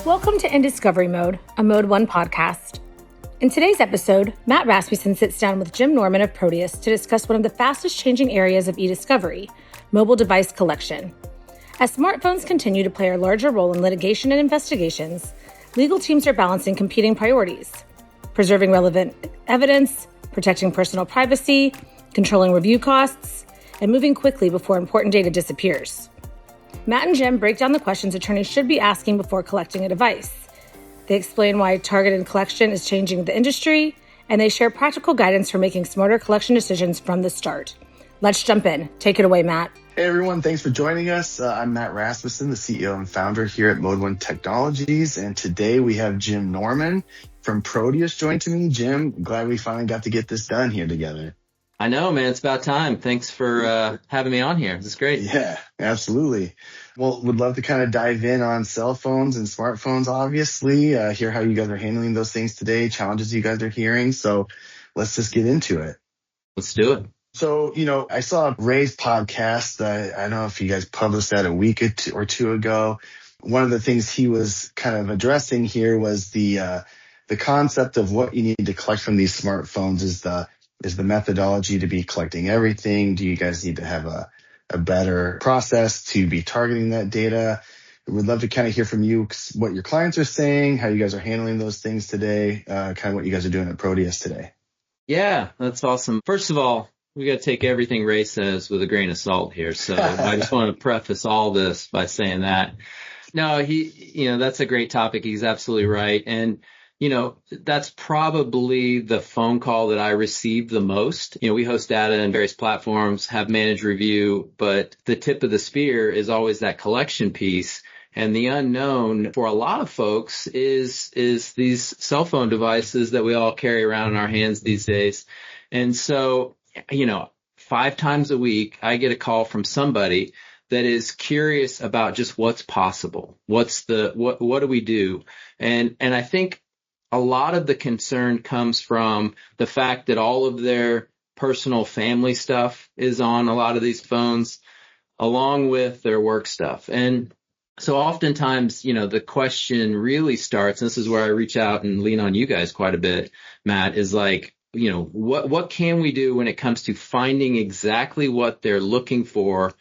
Welcome to eDiscovery Mode, a ModeOne podcast. In today's episode, Matt Rasmussen sits down with Jim Norman of Proteus to discuss one of the fastest changing areas of eDiscovery, mobile device collection. As smartphones continue to play a larger role in litigation and investigations, legal teams are balancing competing priorities: preserving relevant evidence, protecting personal privacy, controlling review costs, and moving quickly before important data disappears. Matt and Jim break down the questions attorneys should be asking before collecting a device. They explain why targeted collection is changing the industry, and they share practical guidance for making smarter collection decisions from the start. Let's jump in. Take it away, Matt. Hey everyone, thanks for joining us. I'm Matt Rasmussen, the CEO and founder here at ModeOne Technologies, and today we have Jim Norman from Proteus joined me. Jim, glad we finally got to get this done here together. I know, man. It's about time. Thanks for having me on here. This is great. Yeah, absolutely. Well, would love to kind of dive in on cell phones and smartphones, obviously, hear how you guys are handling those things today, challenges you guys are hearing. So let's just get into it. Let's do it. So, I saw Ray's podcast. I don't know if you guys published that a week or two ago. One of the things he was kind of addressing here was the concept of what you need to collect from these smartphones is the methodology to be collecting everything. Do you guys need to have a better process to be targeting that data? We'd love to kind of hear from you what your clients are saying, how you guys are handling those things today, kind of what you guys are doing at Proteus today. Yeah, that's awesome. First of all, we got to take everything Ray says with a grain of salt here. So I just want to preface all this by saying that. No, that's a great topic. He's absolutely right. And that's probably the phone call that I received the most. We host data in various platforms, have managed review, but the tip of the spear is always that collection piece. And the unknown for a lot of folks is these cell phone devices that we all carry around in our hands these days. And so, 5 times a week, I get a call from somebody that is curious about just what's possible. What do we do? And I think a lot of the concern comes from the fact that all of their personal family stuff is on a lot of these phones, along with their work stuff. And so oftentimes, the question really starts, and this is where I reach out and lean on you guys quite a bit, Matt, is like, what can we do when it comes to finding exactly what they're looking for,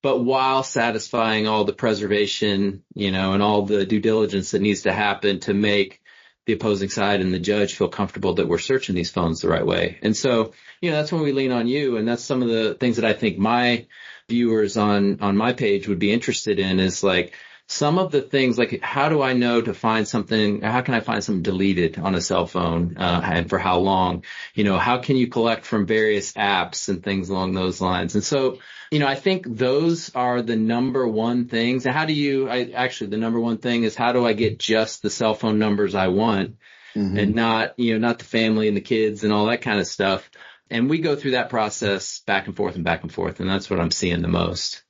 but while satisfying all the preservation, and all the due diligence that needs to happen to make the opposing side and the judge feel comfortable that we're searching these phones the right way. And so, that's when we lean on you. And that's some of the things that I think my viewers on my page would be interested in is like some of the things like, how do I know to find something? How can I find something deleted on a cell phone and for how long? How can you collect from various apps and things along those lines? And so, I think those are the number one things. And the number one thing is how do I get just the cell phone numbers I want and not the family and the kids and all that kind of stuff. And we go through that process back and forth. And that's what I'm seeing the most.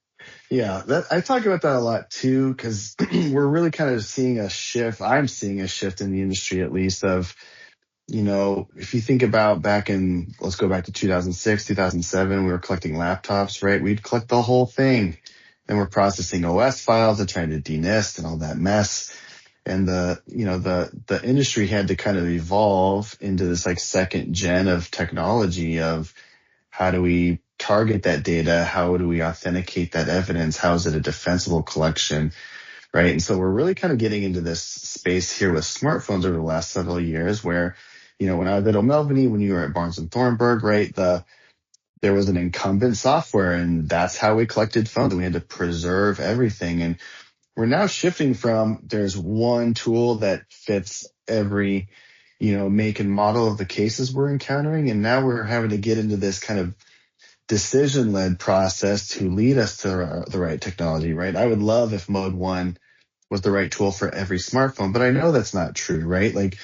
Yeah, I talk about that a lot too, because we're really kind of seeing a shift. I'm seeing a shift in the industry, at least, of, if you think about let's go back to 2006, 2007, we were collecting laptops, right? We'd collect the whole thing. Then we're processing OS files and trying to denist and all that mess. And the industry had to kind of evolve into this like second gen of technology of how do we target that data? How do we authenticate that evidence? How is it a defensible collection? Right. And so we're really kind of getting into this space here with smartphones over the last several years where, when I was at O'Melveny, when you were at Barnes and Thornburg, right, there was an incumbent software and that's how we collected phones and we had to preserve everything. And we're now shifting from there's one tool that fits every, make and model of the cases we're encountering. And now we're having to get into this kind of decision-led process to lead us to the right technology, right? I would love if ModeOne was the right tool for every smartphone, but I know that's not true, right? Like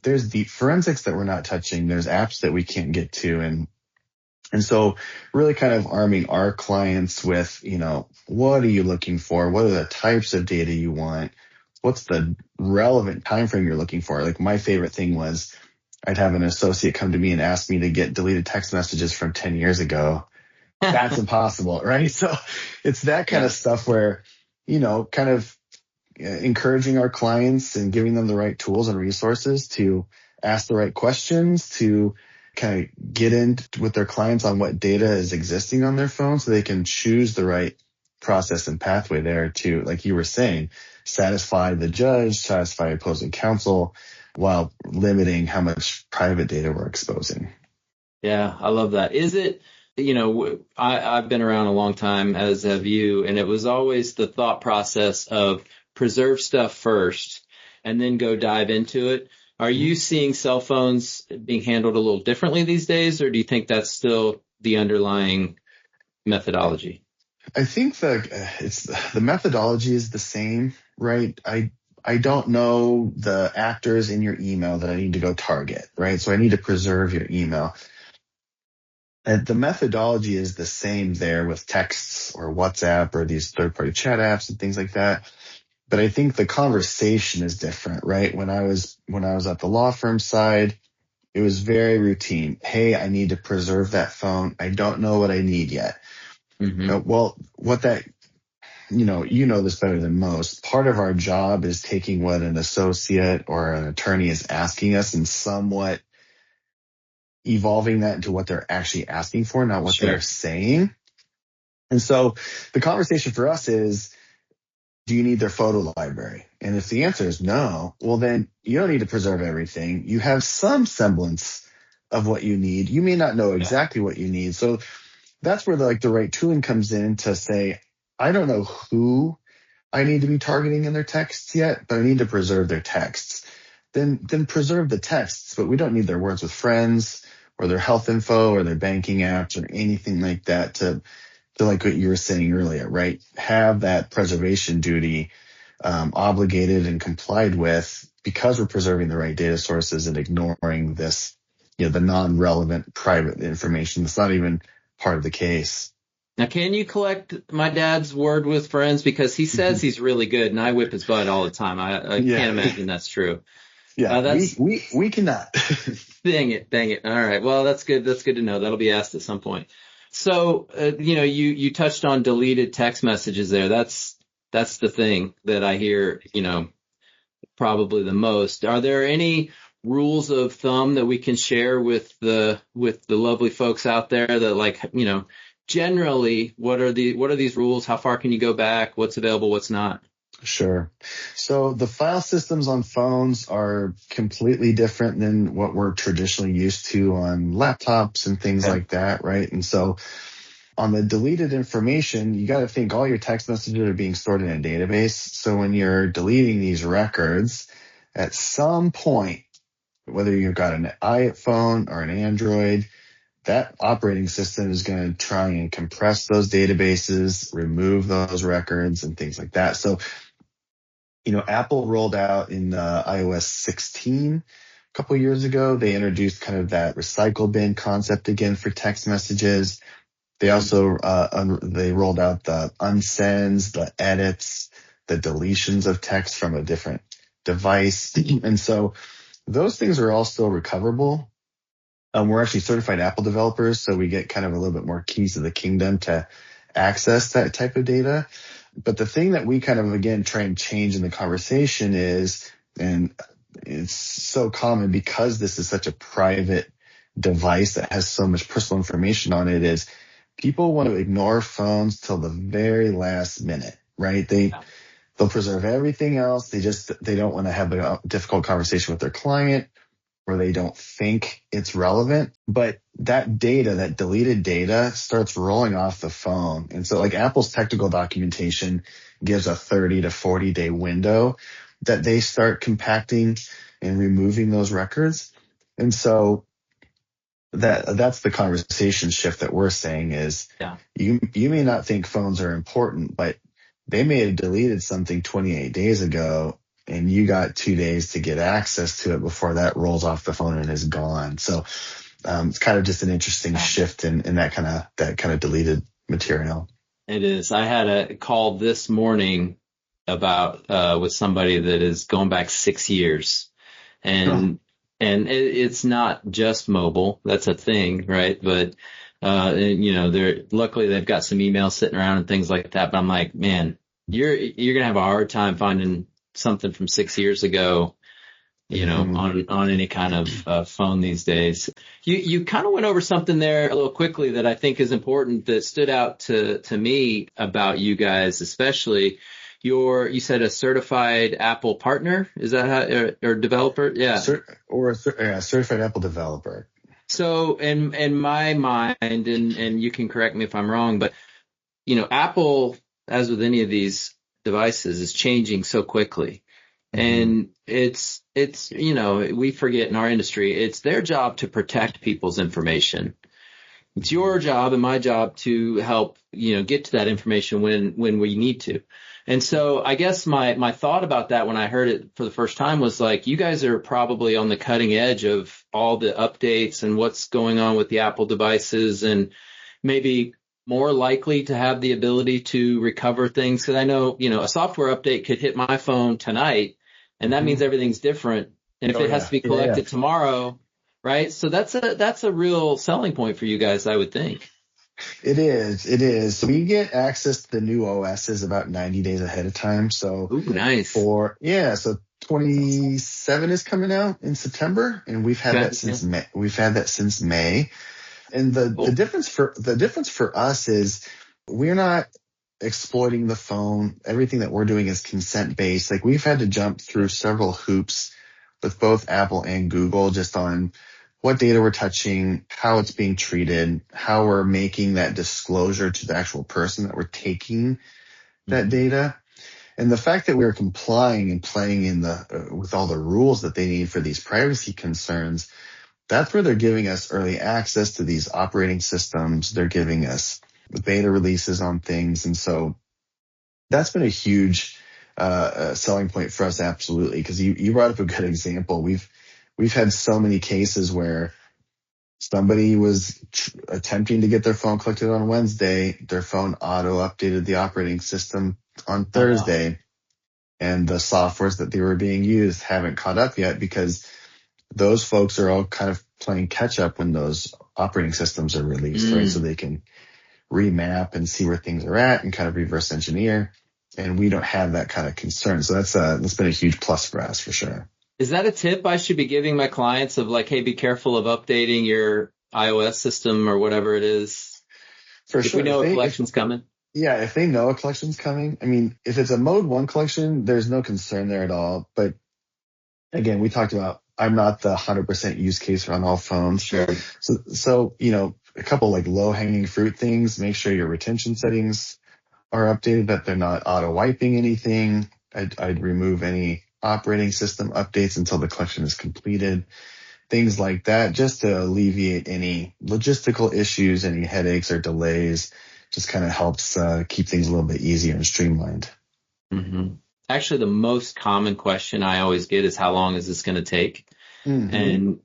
there's deep forensics that we're not touching. There's apps that we can't get to. And so really kind of arming our clients with, what are you looking for? What are the types of data you want? What's the relevant time frame you're looking for? Like my favorite thing was I'd have an associate come to me and ask me to get deleted text messages from 10 years ago. That's impossible, right? So it's that kind of stuff where, kind of encouraging our clients and giving them the right tools and resources to ask the right questions, to kind of get in with their clients on what data is existing on their phone so they can choose the right process and pathway there to, like you were saying, satisfy the judge, satisfy opposing counsel, while limiting how much private data we're exposing. Yeah, I love that. Is it, I've been around a long time, as have you, and it was always the thought process of preserve stuff first and then go dive into it. Are you seeing cell phones being handled a little differently these days, or do you think that's still the underlying methodology? I think the methodology is the same, right? I don't know the actors in your email that I need to go target, right? So I need to preserve your email. And the methodology is the same there with texts or WhatsApp or these third-party chat apps and things like that. But I think the conversation is different, right? When I was at the law firm side, it was very routine. Hey, I need to preserve that phone. I don't know what I need yet. Mm-hmm. Well, what that, you know this better than most. Part of our job is taking what an associate or an attorney is asking us and somewhat evolving that into what they're actually asking for, not what they're saying. And so the conversation for us is, do you need their photo library? And if the answer is no, well, then you don't need to preserve everything. You have some semblance of what you need. You may not know exactly what you need. So that's where the right tooling comes in to say, I don't know who I need to be targeting in their texts yet, but I need to preserve their texts. Then preserve the texts, but we don't need their words with friends or their health info or their banking apps or anything like that to like what you were saying earlier, right? Have that preservation duty obligated and complied with, because we're preserving the right data sources and ignoring this, the non-relevant private information that's not even part of the case. Now, can you collect my dad's word with friends? Because he says he's really good, and I whip his butt all the time. I can't imagine that's true. Yeah, we cannot. Dang it. All right. Well, that's good. That's good to know. That'll be asked at some point. So, you touched on deleted text messages there. That's the thing that I hear, probably the most. Are there any rules of thumb that we can share with the lovely folks out there that, generally, what are these rules? How far can you go back? What's available? What's not? Sure. So the file systems on phones are completely different than what we're traditionally used to on laptops and things like that, right? And so on the deleted information, you got to think all your text messages are being stored in a database. So when you're deleting these records, at some point, whether you've got an iPhone or an Android, that operating system is going to try and compress those databases, remove those records and things like that. So, Apple rolled out in iOS 16 a couple of years ago. They introduced kind of that recycle bin concept again for text messages. They also they rolled out the unsends, the edits, the deletions of text from a different device. And so those things are all still recoverable. We're actually certified Apple developers, so we get kind of a little bit more keys to the kingdom to access that type of data. But the thing that we kind of, again, try and change in the conversation is, and it's so common because this is such a private device that has so much personal information on it, is people want to ignore phones till the very last minute, right? They'll preserve everything else. They don't want to have a difficult conversation with their client, or they don't think it's relevant. But that data, that deleted data, starts rolling off the phone. And so Apple's technical documentation gives a 30 to 40 day window that they start compacting and removing those records. And so that's the conversation shift that we're saying is, you may not think phones are important, but they may have deleted something 28 days ago, and you got 2 days to get access to it before that rolls off the phone and is gone. So it's kind of just an interesting shift in that kind of deleted material. It is. I had a call this morning about with somebody that is going back 6 years, and it's not just mobile. That's a thing, right? But luckily they've got some emails sitting around and things like that. But I'm like, man, you're going to have a hard time finding something from 6 years ago, on any kind of phone these days. You kind of went over something there a little quickly that I think is important that stood out to me about you guys, especially you said a certified Apple partner. Is that how, or developer? Yeah. Certified Apple developer. So in my mind, and you can correct me if I'm wrong, but Apple, as with any of these devices, is changing so quickly. And it's we forget in our industry, it's their job to protect people's information. It's your job and my job to help, get to that information when we need to. And so I guess my thought about that when I heard it for the first time was like, you guys are probably on the cutting edge of all the updates and what's going on with the Apple devices, and maybe more likely to have the ability to recover things. Cause I know, a software update could hit my phone tonight, and that means everything's different. And if it has to be collected tomorrow, right? So that's a real selling point for you guys, I would think. It is. So we get access to the new OSs about 90 days ahead of time. So nice. So 27 is coming out in September, and we've had that since May. We've had that since May. And the difference for us is we're not exploiting the phone. Everything that we're doing is consent based. Like, we've had to jump through several hoops with both Apple and Google just on what data we're touching, how it's being treated, how we're making that disclosure to the actual person that we're taking that data. And the fact that we're complying and playing in with all the rules that they need for these privacy concerns, that's where they're giving us early access to these operating systems. They're giving us beta releases on things. And so that's been a huge selling point for us, absolutely, because you brought up a good example. We've had so many cases where somebody was attempting to get their phone collected on Wednesday. Their phone auto-updated the operating system on Thursday, and the softwares that they were being used haven't caught up yet because those folks are all kind of playing catch-up when those operating systems are released, right? So they can remap and see where things are at and kind of reverse engineer. And we don't have that kind of concern. So that's been a huge plus for us, for sure. Is that a tip I should be giving my clients of like, hey, be careful of updating your iOS system or whatever it is? For if sure. We know a collection's coming. Yeah, if they know a collection's coming. I mean, if it's a ModeOne collection, there's no concern there at all. But again, we talked about, I'm not the 100% use case on all phones. Sure. So a couple like low-hanging fruit things, make sure your retention settings are updated, that they're not auto-wiping anything. I'd remove any operating system updates until the collection is completed. Things like that, just to alleviate any logistical issues, any headaches or delays. Just kind of helps keep things a little bit easier and streamlined. Mm-hmm. Actually, the most common question I always get is, how long is this going to take? And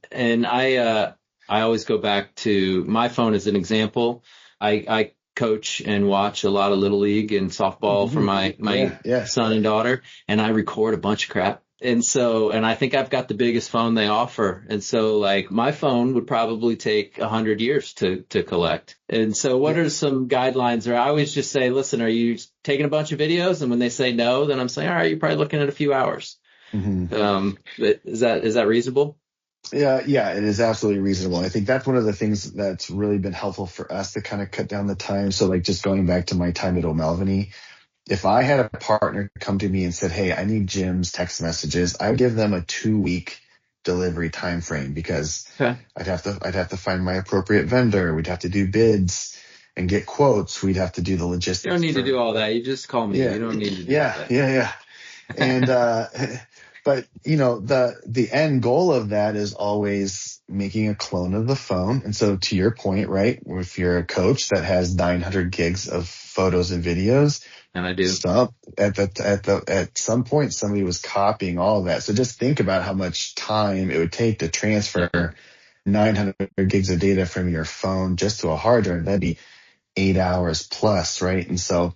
I always go back to my phone as an example. I coach and watch a lot of Little League and softball for my son and daughter, and I record a bunch of crap. And I think I've got the biggest phone they offer. And so like my phone would probably take 100 years to collect. And so what are some guidelines? Or I always just say, listen, are you taking a bunch of videos? And when they say no, then I'm saying, all right, you're probably looking at a few hours. But is that reasonable? Yeah, it is absolutely reasonable. I think that's one of the things that's really been helpful for us to kind of cut down the time. So like just going back to my time at O'Melveny, if I had a partner come to me and said, hey, I need Jim's text messages, I would give them a 2-week delivery time frame, because I'd have to find my appropriate vendor. We'd have to do bids and get quotes. We'd have to do the logistics. You don't need to do all that. You just call me. You don't need to do that. Yeah. And but the end goal of that is always making a clone of the phone. And so to your point, right, if you're a coach that has 900 gigs of photos and videos, and I do, at some point somebody was copying all of that. So just think about how much time it would take to transfer 900 gigs of data from your phone just to a hard drive. That'd be 8 hours plus, right? And so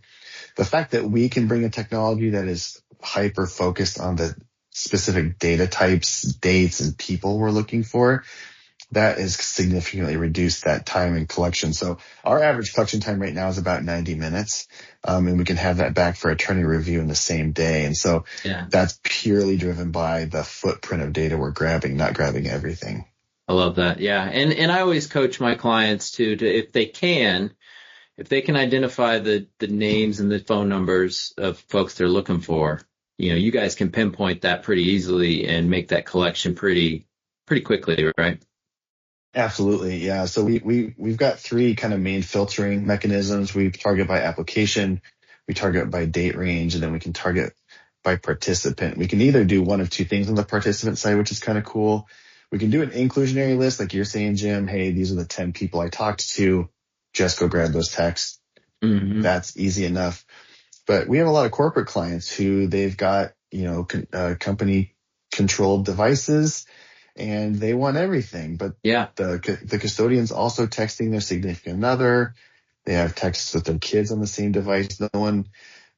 the fact that we can bring a technology that is hyper focused on the specific data types, dates, and people we're looking for, that has significantly reduced that time in collection. So our average collection time right now is about 90 minutes. And we can have that back for attorney review in the same day. And so that's purely driven by the footprint of data we're grabbing, not grabbing everything. I love that. Yeah. And I always coach my clients to if they can identify the names and the phone numbers of folks they're looking for, you guys can pinpoint that pretty easily and make that collection pretty quickly, right? Absolutely. Yeah. So we've got three kind of main filtering mechanisms. We target by application, we target by date range, and then we can target by participant. We can either do one of two things on the participant side, which is kind of cool. We can do an inclusionary list, like you're saying, Jim. Hey, these are the 10 people I talked to. Just go grab those texts. Mm-hmm. That's easy enough. But we have a lot of corporate clients who they've got, company controlled devices, and they want everything. But the custodian's also texting their significant other. They have texts with their kids on the same device.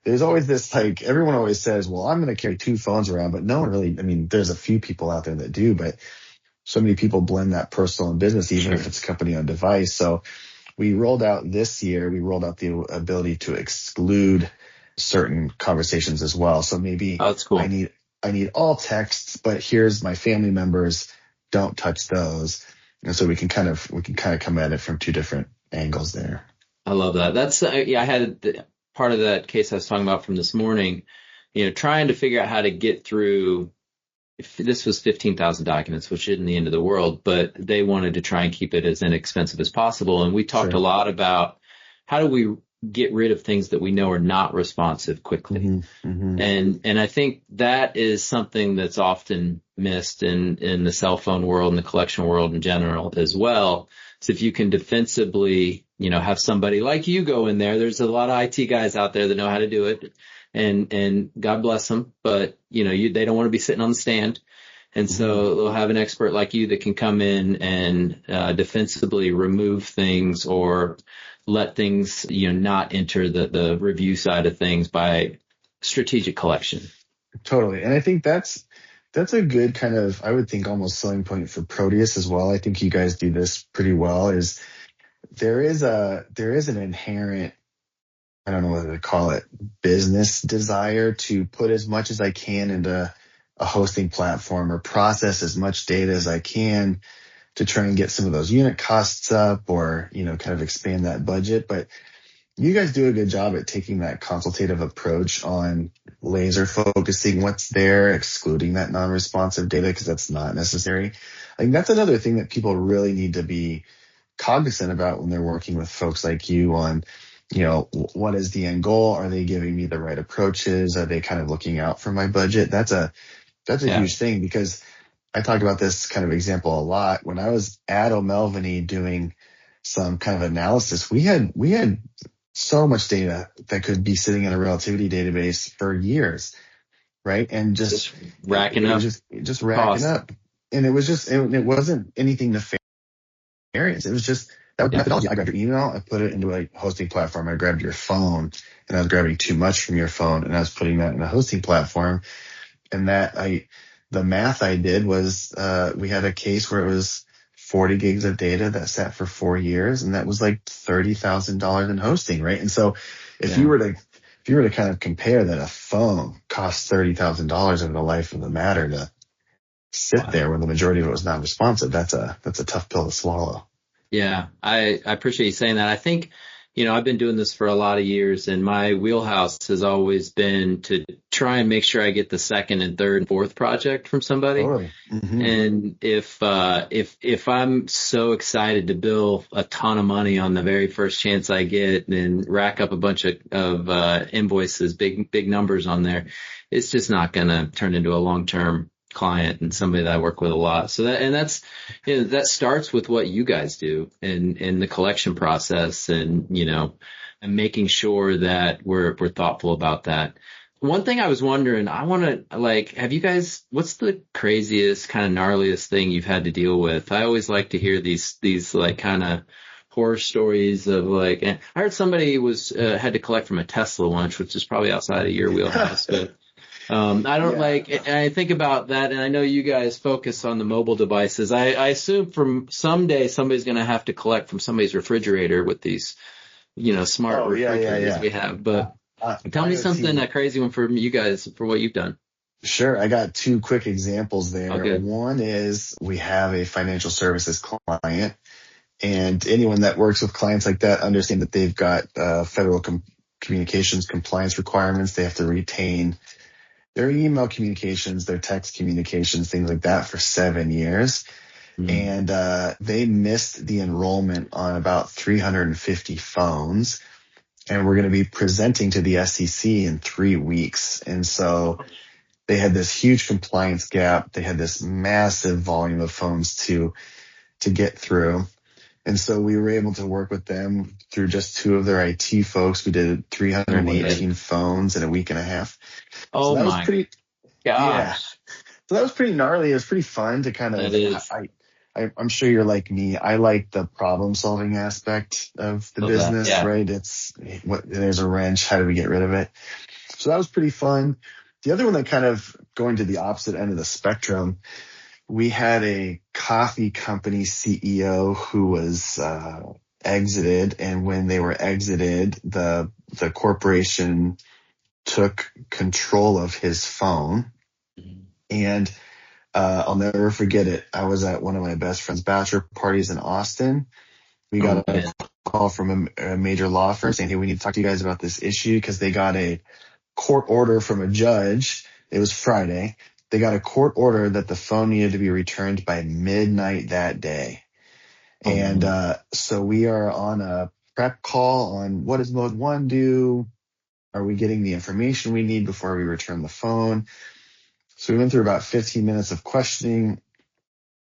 There's always this, everyone always says, well, I'm going to carry two phones around, but no one really, there's a few people out there that do, but so many people blend that personal and business, even if it's company on device. So we rolled out the ability to exclude certain conversations as well. So maybe that's cool. I need all texts, but here's my family members. Don't touch those. And so we can kind of come at it from two different angles there. I love that. That's I had part of that case I was talking about from this morning, trying to figure out how to get through. If this was 15,000 documents, which isn't the end of the world, but they wanted to try and keep it as inexpensive as possible. And we talked a lot about how do we get rid of things that we know are not responsive quickly. Mm-hmm. Mm-hmm. And I think that is something that's often missed in the cell phone world and the collection world in general as well. So if you can defensively, have somebody like you go in there, there's a lot of IT guys out there that know how to do it. And God bless them, but they don't want to be sitting on the stand. And so they'll have an expert like you that can come in and defensively remove things or let things, not enter the review side of things by strategic collection. Totally. And I think that's a good kind of, I would think, almost selling point for Proteus as well. I think you guys do this pretty well. Is there is an inherent, I don't know what to call it, business desire to put as much as I can into a hosting platform or process as much data as I can to try and get some of those unit costs up or, kind of expand that budget. But you guys do a good job at taking that consultative approach on laser focusing what's there, excluding that non-responsive data because that's not necessary. I think that's another thing that people really need to be cognizant about when they're working with folks like you on, what is the end goal? Are they giving me the right approaches? Are they kind of looking out for my budget? That's a huge thing, because I talk about this kind of example a lot. When I was at O'Melveny doing some kind of analysis, we had so much data that could be sitting in a relativity database for years, right? And just racking up, just racking up. And it wasn't anything nefarious. It was just that methodology. I grabbed your email, I put it into a hosting platform. I grabbed your phone, and I was grabbing too much from your phone, and I was putting that in a hosting platform. And the math I did was, we had a case where it was 40 gigs of data that sat for 4 years, and that was like $30,000 in hosting, right? And so if you were to kind of compare that a phone costs $30,000 over the life of the matter to sit there when the majority of it was not responsive, that's a tough pill to swallow. Yeah, I appreciate you saying that. I think, I've been doing this for a lot of years, and my wheelhouse has always been to try and make sure I get the second and third and fourth project from somebody. Totally. Mm-hmm. And if I'm so excited to bill a ton of money on the very first chance I get and rack up a bunch of invoices, big numbers on there, it's just not going to turn into a long-term client and somebody that I work with a lot. So that starts with what you guys do in the collection process, and and making sure that we're thoughtful about that. One thing I was wondering, I want to have you guys, what's the craziest kind of gnarliest thing you've had to deal with? I always like to hear these kind of horror stories of I heard somebody had to collect from a Tesla once, which is probably outside of your wheelhouse, but I don't and I think about that, and I know you guys focus on the mobile devices. I assume from someday somebody's going to have to collect from somebody's refrigerator with these, smart refrigerators we have. But tell me something a crazy one for you guys for what you've done. Sure. I got two quick examples there. Okay. One is we have a financial services client, and anyone that works with clients like that understand that they've got federal communications compliance requirements. They have to retain their email communications, their text communications, things like that for 7 years. And they missed the enrollment on about 350 phones. And we're going to be presenting to the SEC in 3 weeks. And so they had this huge compliance gap. They had this massive volume of phones to get through. And so we were able to work with them through just two of their IT folks. We did 318 phones in a week and a half. Oh, so that my was pretty, gosh. Yeah. So that was pretty gnarly. It was pretty fun to kind of, I'm sure you're like me. I like the problem solving aspect of the business, right? There's a wrench. How do we get rid of it? So that was pretty fun. The other one that kind of going to the opposite end of the spectrum, we had a coffee company CEO who was exited. And when they were exited, the corporation took control of his phone. And I'll never forget it. I was at one of my best friend's bachelor parties in Austin. We got a call from a major law firm saying, hey, we need to talk to you guys about this issue because they got a court order from a judge. It was Friday. They got a court order that the phone needed to be returned by midnight that day. And so we are on a prep call on what does ModeOne do? Are we getting the information we need before we return the phone? So we went through about 15 minutes of questioning.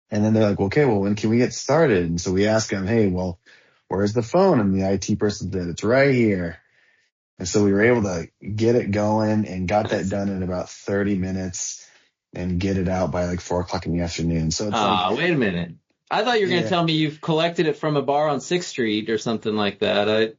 And then they're like, okay, well, when can we get started? And so we ask them, hey, well, where's the phone? And the IT person said, it's right here. And so we were able to get it going and got that done in about 30 minutes and get it out by like 4:00 in the afternoon. So it's wait a minute. I thought you were going to tell me you've collected it from a bar on 6th Street or something like that.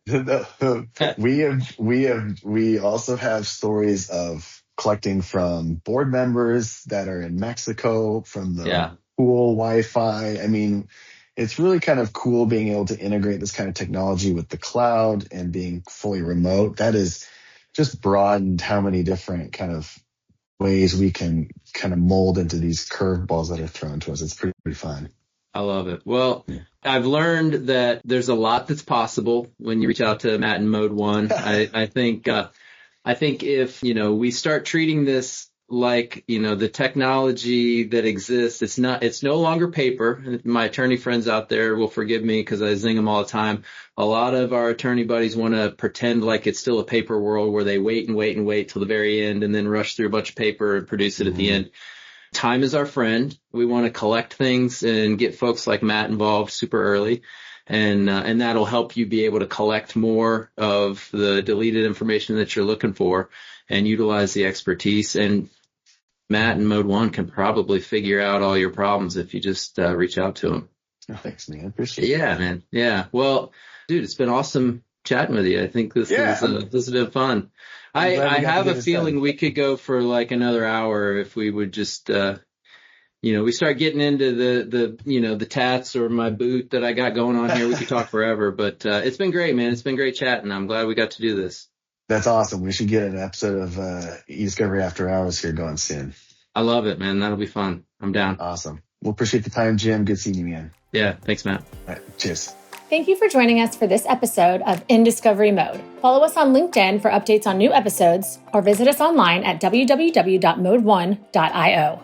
We also have stories of collecting from board members that are in Mexico, from the pool Wi-Fi. I mean, it's really kind of cool being able to integrate this kind of technology with the cloud and being fully remote. That is just broadened how many different kind of ways we can kind of mold into these curveballs that are thrown to us. It's pretty fun. I love it. Well, I've learned that there's a lot that's possible when you reach out to Matt and ModeOne. I think if, we start treating this like, the technology that exists, it's no longer paper. My attorney friends out there will forgive me because I zing them all the time. A lot of our attorney buddies want to pretend like it's still a paper world where they wait till the very end and then rush through a bunch of paper and produce it at the end. Time is our friend. We want to collect things and get folks like Matt involved super early. And that'll help you be able to collect more of the deleted information that you're looking for and utilize the expertise. And Matt and ModeOne can probably figure out all your problems if you just reach out to them. Oh, thanks, man. Appreciate it. Yeah, man. Yeah. Well, dude, it's been awesome chatting with you. I think this has been fun. I have a feeling we could go for like another hour if we would just, we start getting into the tats or my boot that I got going on here. We could talk forever, but it's been great, man. It's been great chatting. I'm glad we got to do this. That's awesome. We should get an episode of eDiscovery After Hours here going soon. I love it, man. That'll be fun. I'm down. Awesome. We'll appreciate the time, Jim. Good seeing you, man. Yeah. Thanks, Matt. All right. Cheers. Thank you for joining us for this episode of In Discovery Mode. Follow us on LinkedIn for updates on new episodes or visit us online at www.modeone.io.